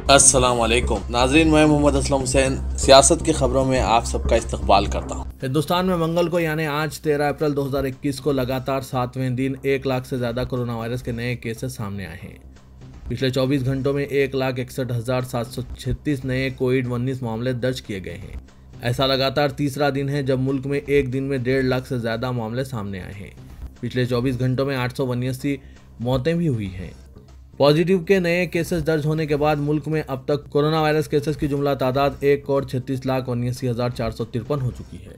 अस्सलाम वालेकुम नाजरीन, मैं मोहम्मद असलम हुसैन सियासत की खबरों में आप सबका इस्तकबाल करता हूँ। हिंदुस्तान में मंगल को यानी आज 13 अप्रैल 2021 को लगातार 7वें दिन 1 लाख से ज़्यादा कोरोना वायरस के नए केसेस सामने आए हैं। पिछले 24 घंटों में 1,61,736 नए कोविड-19 मामले दर्ज किए गए हैं। ऐसा लगातार तीसरा दिन है जब मुल्क में एक दिन में 1.5 लाख से ज़्यादा मामले सामने आए हैं। पिछले 24 घंटों में 879 मौतें भी हुई हैं। पॉजिटिव के नए केसेस दर्ज होने के बाद मुल्क में अब तक कोरोना वायरस केसेस की जुमला तादाद 1,36,79,453 हो चुकी है।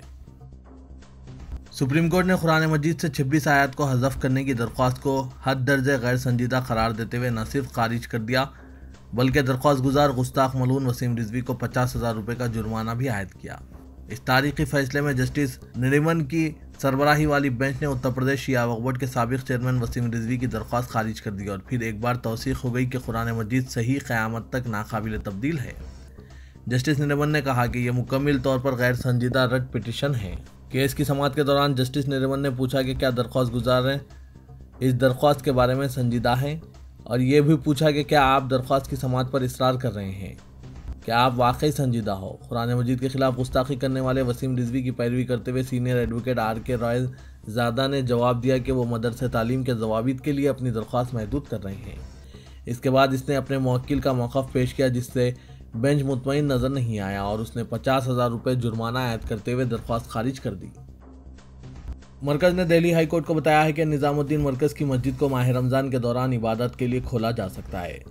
सुप्रीम कोर्ट ने कुरान मजीद से 26 आयत को हज़फ करने की दरख्वास्त को हद दर्जे गैर संजीदा करार देते हुए न सिर्फ खारिज कर दिया बल्कि दरख्वास्त गुजार गुस्ताख मलून वसीम रिजवी को 50,000 रुपये का जुर्माना भी आयद किया। इस तारीखी फैसले में जस्टिस नरीमन की सरबराही वाली बेंच ने उत्तर प्रदेश शिया वक्फ बोर्ड के साबिक चेयरमैन वसीम रिजवी की दरख्वास्त खारिज कर दी और फिर एक बार तौसीक हो गई कि कुरान मजीद सही क़यामत तक नाकाबिल तब्दील है। जस्टिस नरीमन ने कहा कि यह मुकम्मल तौर पर गैर संजीदा रट पिटिशन है। केस की समाअत के दौरान जस्टिस नरीमन ने पूछा कि क्या दरख्वास्त गुजार इस दरख्वास्त के बारे में संजीदा हैं और ये भी पूछा कि क्या आप दरख्वास्त की समाअत पर इसरार कर रहे हैं, क्या आप वाकई संजीदा हो। कुरान मजीद के खिलाफ गुस्ताखी करने वाले वसीम रिजवी की पैरवी करते हुए सीनियर एडवोकेट RK रॉय ज़ादा ने जवाब दिया कि वो मदरसे तालीम के जवाबित के लिए अपनी दरख्वास्त महदूद कर रहे हैं। इसके बाद इसने अपने मुवक्किल का मौक़िफ़ पेश किया जिससे बेंच मुतमईन नज़र नहीं आया और उसने 50,000 रुपये जुर्माना आयद करते हुए दरख्वास्त खारिज कर दी। मरकज़ ने दिल्ली हाई कोर्ट को बताया है कि निज़ामुद्दीन मरकज़ की मस्जिद को माह रमज़ान के दौरान इबादत के लिए खोला जा सकता है।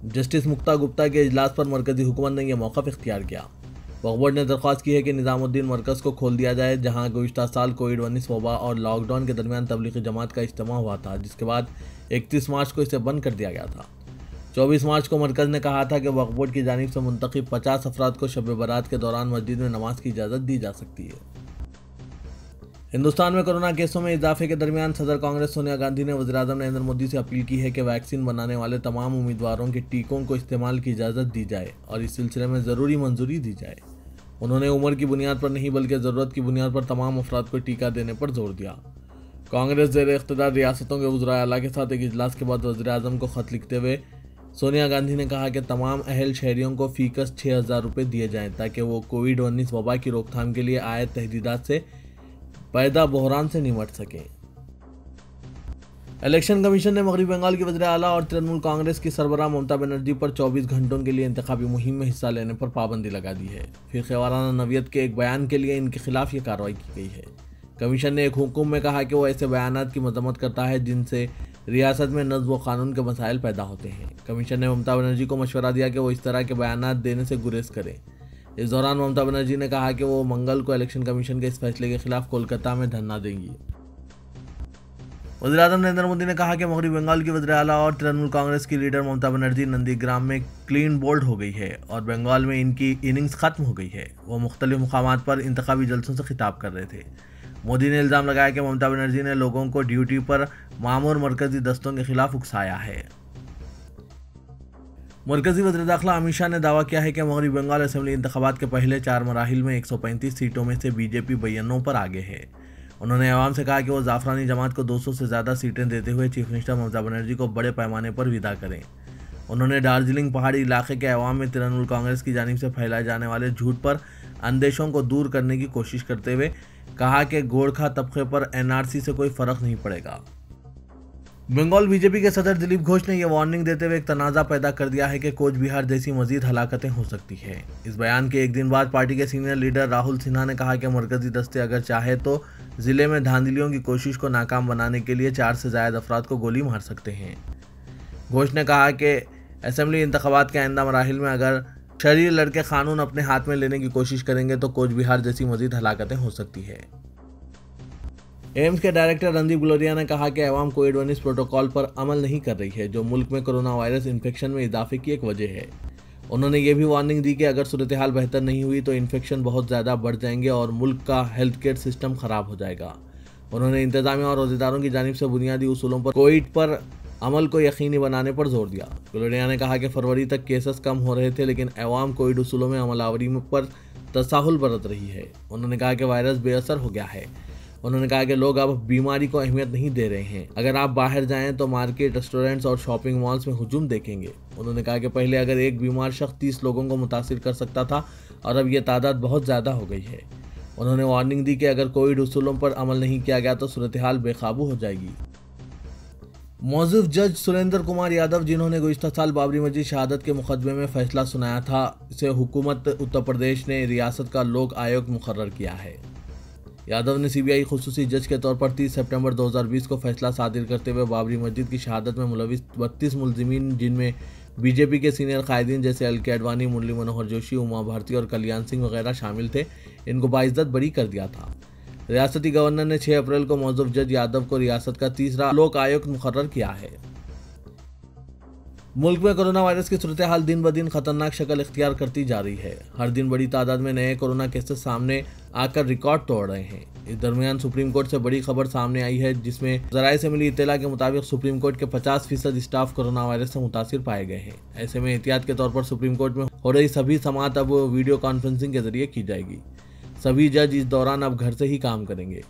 जस्टिस मुक्ता गुप्ता के इजलास पर मरकजी हुकूमत ने यह मौक़िफ़ इख्तियार किया। वक्फ बोर्ड ने दरख्वास्त की है कि निज़ामुद्दीन मरकज़ को खोल दिया जाए जहां गुज़िश्ता साल कोविड-19 वबा और लॉकडाउन के दरमियान तबलीगी जमात का इज्तिमा हुआ था, जिसके बाद 31 मार्च को इसे बंद कर दिया गया था। 24 मार्च को मरकज़ ने कहा था कि वक्फ बोर्ड की जानिब से मुंतखब 50 अफराद को शब बरात के दौरान मस्जिद में नमाज की इजाज़त दी जा सकती है। हिंदुस्तान में कोरोना केसों में इजाफे के दरमियान सदर कांग्रेस सोनिया गांधी ने वज़ीर-ए-आज़म नरेंद्र मोदी से अपील की है कि वैक्सीन बनाने वाले तमाम उम्मीदवारों के टीकों को इस्तेमाल की इजाज़त दी जाए और इस सिलसिले में ज़रूरी मंजूरी दी जाए। उन्होंने उम्र की बुनियाद पर नहीं बल्कि ज़रूरत की बुनियाद पर तमाम अफराद को टीका देने पर जोर दिया। कांग्रेस ज़ेर इख्तियार रियासतों के वज़राए आला के साथ एक इजलास के बाद वज़ीर-ए-आज़म को ख़त लिखते हुए सोनिया गांधी ने कहा कि तमाम अहल शहरियों को फ़ीकस 6,000 रुपये दिए जाएँ ताकि वो कोविड-19 वबा की रोकथाम के लिए आयत तहदीदात से पैदा बहरान से निमट सके। इलेक्शन कमीशन ने मगरबी बंगाल की वज़ीर आला और तृणमूल कांग्रेस की सरबराह ममता बनर्जी पर 24 घंटों के लिए इंतखाबी मुहिम में हिस्सा लेने पर पाबंदी लगा दी है। फिर वाराना नवियत के एक बयान के लिए इनके खिलाफ ये कार्रवाई की गई है। कमीशन ने एक हुक्म में कहा कि वो ऐसे बयानात की मजम्मत करता है जिनसे रियासत में नज़्म व कानून के मसाइल पैदा होते हैं। कमीशन ने ममता बनर्जी को मशवरा दिया कि वो इस तरह के बयानात देने से गुरेज करें। इस दौरान ममता बनर्जी ने कहा कि वो मंगल को इलेक्शन कमीशन के इस फैसले के खिलाफ कोलकाता में धरना देंगी। वज़ीर-ए-आज़म नरेंद्र मोदी ने कहा कि मगरबी बंगाल की वज़ीर आला और तृणमूल कांग्रेस की लीडर ममता बनर्जी नंदीग्राम में क्लीन बोल्ड हो गई है और बंगाल में इनकी इनिंग्स खत्म हो गई है। वो मुख्तलिफ मुकामात पर इंतखाबी जलसों से खिताब कर रहे थे। मोदी ने इल्ज़ाम लगाया कि ममता बनर्जी ने लोगों को ड्यूटी पर मामूर मरकजी दस्तों के खिलाफ उकसाया है। मरकजी वज़ीर दाखिला अमित शाह ने दावा किया है कि मगरबी बंगाल असेंबली इंतखाबात के पहले 4 मराहिल में 135 सीटों में से बीजेपी बयानों पर आगे है। उन्होंने अवाम से कहा कि वो जाफरानी जमात को 200 से ज़्यादा सीटें देते हुए चीफ मिनिस्टर ममता बनर्जी को बड़े पैमाने पर विदा करें। उन्होंने दार्जिलिंग पहाड़ी इलाके के अवाम में तृणमूल कांग्रेस की जानिब से फैलाए जाने वाले झूठ पर अंदेशों को दूर करने की कोशिश करते हुए कहा कि गोरखा तबके पर NRC से कोई फ़र्क नहीं पड़ेगा। बंगाल बीजेपी के सदर दिलीप घोष ने यह वार्निंग देते हुए एक तनाज़ा पैदा कर दिया है कि कोच बिहार जैसी मजीद हलाकतें हो सकती है। इस बयान के एक दिन बाद पार्टी के सीनियर लीडर राहुल सिन्हा ने कहा कि मरकजी दस्ते अगर चाहे तो ज़िले में धांधलियों की कोशिश को नाकाम बनाने के लिए 4 से ज़ायद अफराद को गोली मार सकते हैं। घोष ने कहा कि असेंबली इंतखाबात के आइंदा मराहिल में अगर शरीर लड़के कानून अपने हाथ में लेने की कोशिश करेंगे तो कोच बिहार जैसी मजीद हलाकतें हो सकती है। एम्स के डायरेक्टर रणदीप गुलेरिया ने कहा कि अवाम कोविड-19 प्रोटोकॉल पर अमल नहीं कर रही है जो मुल्क में कोरोना वायरस इन्फेक्शन में इजाफे की एक वजह है। उन्होंने ये भी वार्निंग दी कि अगर सूरत हाल बेहतर नहीं हुई तो इन्फेक्शन बहुत ज़्यादा बढ़ जाएंगे और मुल्क का हेल्थ केयर सिस्टम ख़राब हो जाएगा। उन्होंने इंतजामिया और रोज़ेदारों की जानिब से बुनियादी उसूलों पर कोविड पर अमल को यकीनी बनाने पर जोर दिया। गुलेरिया ने कहा कि फरवरी तक केसेस कम हो रहे थे लेकिन अवाम कोविड उसूलों में अमलावरी पर तसाहुल बरत रही है। उन्होंने कहा कि वायरस बेअसर हो गया है उन्होंने कहा कि लोग अब बीमारी को अहमियत नहीं दे रहे हैं। अगर आप बाहर जाएं तो मार्केट, रेस्टोरेंट्स और शॉपिंग मॉल्स में हुजूम देखेंगे। उन्होंने कहा कि पहले अगर एक बीमार शख्स 30 लोगों को मुतासिर कर सकता था और अब ये तादाद बहुत ज़्यादा हो गई है। उन्होंने वार्निंग दी कि अगर कोविड उसूलों पर अमल नहीं किया गया तो सूरत हाल बेकाबू हो जाएगी। मौजूद जज सुरेंद्र कुमार यादव, जिन्होंने गुज़िश्ता साल बाबरी मस्जिद शहादत के मुकदमे में फैसला सुनाया था, से हुकूमत उत्तर प्रदेश ने रियासत का लोक आयोग मुकर्रर किया है। यादव ने सीबीआई खुसूसी जज के तौर पर 30 सितंबर 2020 को फैसला सादिर करते हुए बाबरी मस्जिद की शहादत में मुलविस 32 मुलजिमीन, जिनमें बीजेपी के सीनियर कायदीन जैसे एल.के. अडवाणी, मुरली मनोहर जोशी, उमा भारती और कल्याण सिंह वगैरह शामिल थे, इनको बाइज्जत बरी कर दिया था। रियासती गवर्नर ने 6 अप्रैल को मौजूद जज यादव को रियासत का तीसरा लोक आयुक्त मुकर्रर किया है। मुल्क में कोरोना वायरस की सूरत हाल दिन ब दिन खतरनाक शक्ल इख्तियार करती जा रही है। हर दिन बड़ी तादाद में नए कोरोना केसेस सामने आकर रिकॉर्ड तोड़ रहे हैं। इस दरमियान सुप्रीम कोर्ट से बड़ी खबर सामने आई है, जिसमें जराये से मिली इत्तला के मुताबिक सुप्रीम कोर्ट के 50% स्टाफ कोरोना वायरस से मुतासिर पाए गए हैं। ऐसे में एहतियात के तौर पर सुप्रीम कोर्ट में हो रही सभी समाअत अब वीडियो कॉन्फ्रेंसिंग के जरिए की जाएगी। सभी जज इस दौरान अब घर से ही काम करेंगे।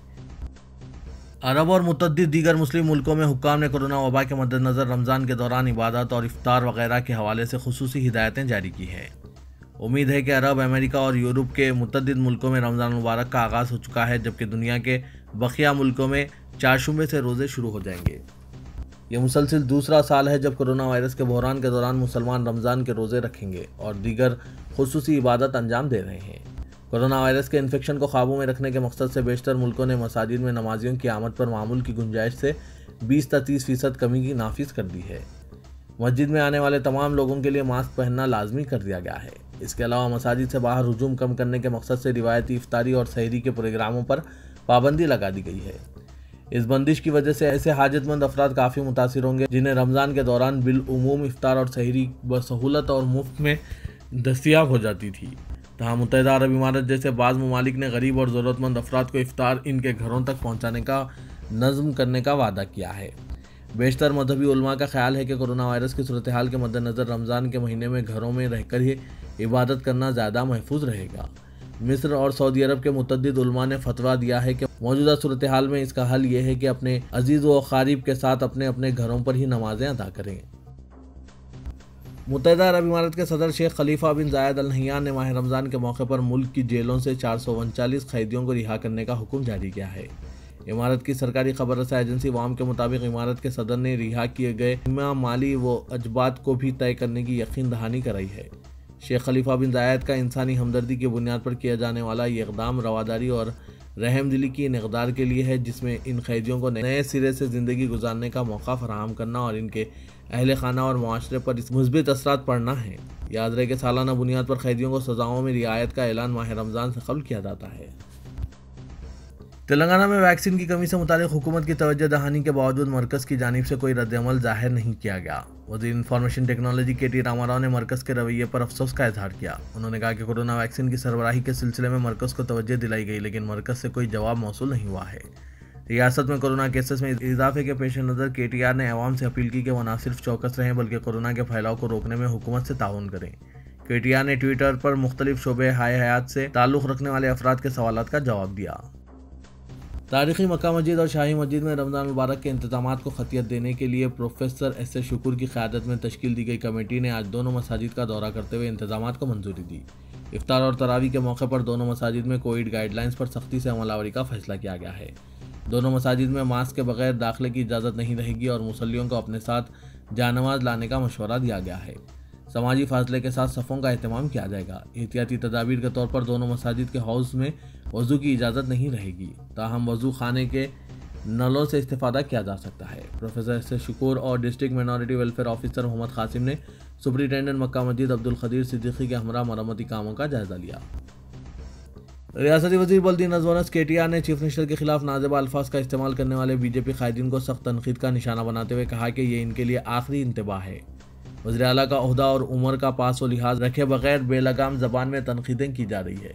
अरब और मुतअद्दिद दीगर मुस्लिम मुल्कों में हुक्काम ने कोरोना वबा के मद्देनज़र रमज़ान के दौरान इबादत और इफ्तार वगैरह के हवाले से खुसूसी हिदायतें जारी की हैं। उम्मीद है कि अरब, अमेरिका और यूरोप के मुतअद्दिद मुल्कों में रमज़ान मुबारक का आगाज़ हो चुका है, जबकि दुनिया के बकिया मुल्कों में चारशुबे से रोज़े शुरू हो जाएंगे। ये मुसलसिल दूसरा साल है जब कोरोना वायरस के बहरान के दौरान मुसलमान रमज़ान के रोज़े रखेंगे और दीगर खुसूसी इबादत अंजाम दे रहे हैं। कोरोना वायरस के इन्फेक्शन को काबू में रखने के मकसद से बेशतर मुल्कों ने मसाजिद में नमाजियों की आमद पर मामूल की गुंजाइश से 20 से 30% कमी की नाफिज कर दी है। मस्जिद में आने वाले तमाम लोगों के लिए मास्क पहनना लाजमी कर दिया गया है। इसके अलावा मसाजिद से बाहर हुजूम कम करने के मकसद से रिवायती इफ्तारी और सहरी के प्रोग्रामों पर पाबंदी लगा दी गई है। इस बंदिश की वजह से ऐसे हाजतमंद अफराद काफ़ी मुतासिर होंगे, जिन्हें रमज़ान के दौरान बिलउमूम इफ्तार और सहरी बसहूलत और मुफ्त में दस्तियाब हो जाती थी। तहाँ मुत्तहिदा अरब इमारत जैसे बाज़ ममालिक ने गरीब और ज़रूरतमंद अफराद को इफ्तार इनके घरों तक पहुँचाने का नज़्म करने का वादा किया है। बेशतर मजहबी उलमा का ख्याल है कि कोरोना वायरस की सूरत हाल के मद्देनज़र रमज़ान के महीने में घरों में रहकर ही इबादत करना ज़्यादा महफूज रहेगा। मिस्र और सऊदी अरब के मुतअद्दिद उलमा ने फतवा दिया है कि मौजूदा सूरत हाल में इसका हल ये है कि अपने अजीज़ व अक़ारीब के साथ अपने अपने घरों पर ही नमाजें अदा करें। मुत्तहिदा अरब इमारत के सदर शेख खलीफा बिन जायद अल नहयान ने माह रमज़ान के मौके पर मुल्क की जेलों से 439 कैदियों को रिहा करने का हुक्म जारी किया है। इमारत की सरकारी खबर रसा एजेंसी वाम के मुताबिक इमारत के सदर ने रिहा किए गए माली व अजबात को भी तय करने की यकीन दहानी कराई है। शेख खलीफा बिन जायद का इंसानी हमदर्दी की बुनियाद पर किया जाने वाला ये इक़दाम रवादारी और रहमदिली की इक़दार के लिए है, जिसमें इन कैदियों को नए सिरे से ज़िंदगी गुजारने का मौका फराहम करना और इनके अहल खाना और मुआशरे पर मुस्बित असरात पड़ना है। याद रहे कि सालाना बुनियाद पर कैदियों को सज़ाओं में रियायत का ऐलान माह रमज़ान से कबल किया जाता है। तेलंगाना में वैक्सीन की कमी से मुतालिक हुकूमत की तवज्जो दहानी के बावजूद मरकज़ की जानिब से कोई रद्द-ए-अमल ज़ाहिर नहीं किया गया। वज़ीर इंफॉर्मेशन टेक्नोलॉजी के.टी. रामाराव ने मरकज़ के रवैये पर अफसोस का इजहार किया। उन्होंने कहा कि कोरोना वैक्सीन की सरबराही के सिलसिले में मरकज़ को तवज्जो दिलाई गई, लेकिन मरकज़ से कोई जवाब मौसूल नहीं हुआ है। रियासत में कोरोना केसेस में इजाफे के पेश नज़र के.टी.आर. ने अवाम से अपील की कि वह न सिर्फ चौकस रहें बल्कि कोरोना के फैलाव को रोकने में हुकूमत से ताउन करें। के.टी.आर. ने ट्विटर पर मुख्तलिफ शोबे हाय हयात से ताल्लुक़ रखने वाले अफराद के सवालात का जवाब दिया। तारीखी मक्का मस्जिद और शाही मस्जिद में रमज़ान मुबारक के इंतजामात को खतियत देने के लिए प्रोफेसर एस.ए. शुक्र की क़यादत में तश्कील दी गई कमेटी ने आज दोनों मसाजिद का दौरा करते हुए इंतजामात को मंजूरी दी। इफ्तार और तरावी के मौके पर दोनों मसाजिद में कोविड गाइडलाइंस पर सख्ती से अमलावरी का फैसला किया गया है। दोनों मसाजिद में मास्क के बगैर दाखिले की इजाज़त नहीं रहेगी और मुसल्लियों को अपने साथ जानमाज लाने का मशवरा दिया गया है। समाजी फासले के साथ सफ़ों का एहतमाम किया जाएगा। एहतियाती तदाबीर के तौर पर दोनों मसाजिद के हाउस में वज़ू की इजाज़त नहीं रहेगी, ताहम वज़ू खाने के नलों से इस्तेफ़ादा किया जा सकता है। Professor S A. शुक्र और district minority welfare officer Mohammad Qasim ने सुपरिटेंडेंट मक्का मस्जिद अब्दुल खदीर सिद्दीकी के हमरा मरम्मती कामों का जायज़ा लिया। रियासती वज़ीर बल्दी नज़्म के.टी.आर. ने चीफ मिनिस्टर के खिलाफ नाज़ेबा अल्फाज का इस्तेमाल करने वाले बीजेपी कायदीन को सख्त तनकीद का निशाना बनाते हुए कहा कि ये इनके लिए आखिरी इंतबाह है। वज़ीर आला का ओहदा और उम्र का पास व लिहाज रखे बगैर बेलगाम ज़बान में तनकीदें की जा रही है,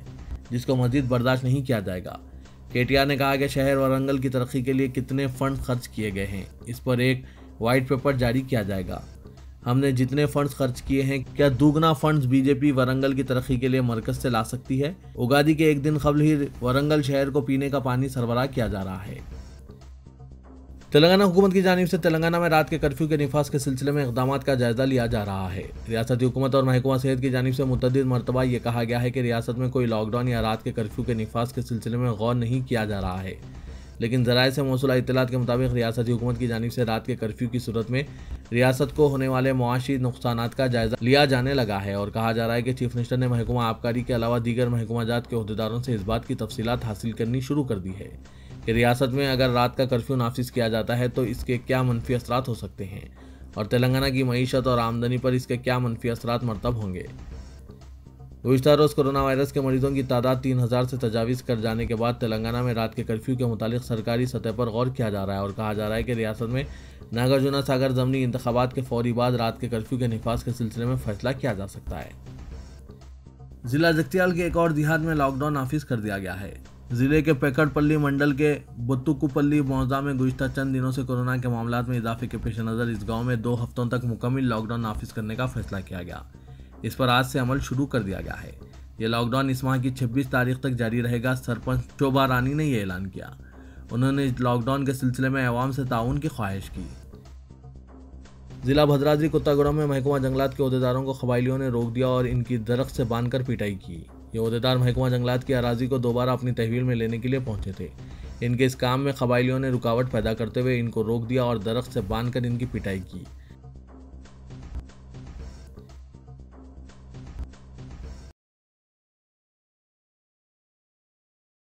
जिसको मज़ीद बर्दाश्त नहीं किया जाएगा। के.टी.आर. ने कहा कि शहर वारंगल की तरक्की के लिए कितने फ़ंड खर्च किए गए हैं, इस पर एक वाइट पेपर जारी किया जाएगा। हमने जितने फंड्स खर्च किए हैं, क्या दुगना फंड्स बीजेपी वरंगल की तरक्की के लिए मरकज से ला सकती है? उगादी के एक दिन कबल ही वरंगल शहर को पीने का पानी सरबराह किया जा रहा है। तेलंगाना हुकूमत की जानिब से तेलंगाना में रात के कर्फ्यू के निफाज के सिलसिले में इक़दाम का जायजा लिया जा रहा है। रियासती हुकूमत और महकमा सेहत की जानिब से मुतअद्दिद मरतबा ये कहा गया है कि रियासत में कोई लॉकडाउन या रात के कर्फ्यू के निफाज के सिलसिले में गौर नहीं किया जा रहा है, लेकिन ज़राए से मौसूला इत्तलात के मुताबिक रियासती हुकूमत की जानिब से रात के कर्फ्यू की सूरत में रियासत को होने वाले मुआशी नुकसानात का जायजा लिया जाने लगा है और कहा जा रहा है कि चीफ मिनिस्टर ने महकमा आबकारी के अलावा दीगर महकमा जात के अहदेदारों से इस बात की तफसीलात हासिल करनी शुरू कर दी है कि रियासत में अगर रात का कर्फ्यू नाफिज किया जाता है तो इसके क्या मनफी असरात हो सकते हैं और तेलंगाना की मईशत और आमदनी पर इसके क्या मनफी असरात मरतब होंगे। गुज़िश्ता रोज़ कोरोना वायरस के मरीजों की तादाद 3000 से तजावीज़ कर जाने के बाद तेलंगाना में रात के कर्फ्यू के मुतालिक सरकारी सतह पर गौर किया जा रहा है और कहा जा रहा है कि रियासत में नागार्जुना सागर ज़मनी इंतखाबात के फौरी बाद रात के कर्फ्यू के निफाज के सिलसिले में फैसला किया जा सकता है। जिला जगतियाल के एक और देहात में लॉकडाउन नाफिज कर दिया गया है। जिले के पेकड़पल्ली मंडल के बुत्तुकुपल्ली मौजा में गुज़िश्ता चंद दिनों से कोरोना के मामलात में इजाफे के पेश नज़र इस गाँव में 2 हफ्तों तक मुकम्मल लॉकडाउन नाफिज करने का फैसला किया गया। इस पर आज से अमल शुरू कर दिया गया है। यह लॉकडाउन इस माह की 26 तारीख तक जारी रहेगा। सरपंच शोभा रानी ने यह ऐलान किया। उन्होंने इस लॉकडाउन के सिलसिले में अवाम से ताउन की ख्वाहिश की। जिला भद्राद्री कुत्तागुड़ा में महकमा जंगलात के अहदेदारों को कबायलियों ने रोक दिया और इनकी दरख्त से बांधकर पिटाई की। ये अहदेदार महकमा जंगलात की अराजी को दोबारा अपनी तहवील में लेने के लिए पहुंचे थे। इनके इस काम में कबायलियों ने रुकावट पैदा करते हुए इनको रोक दिया और दरख्त से बांधकर इनकी पिटाई की।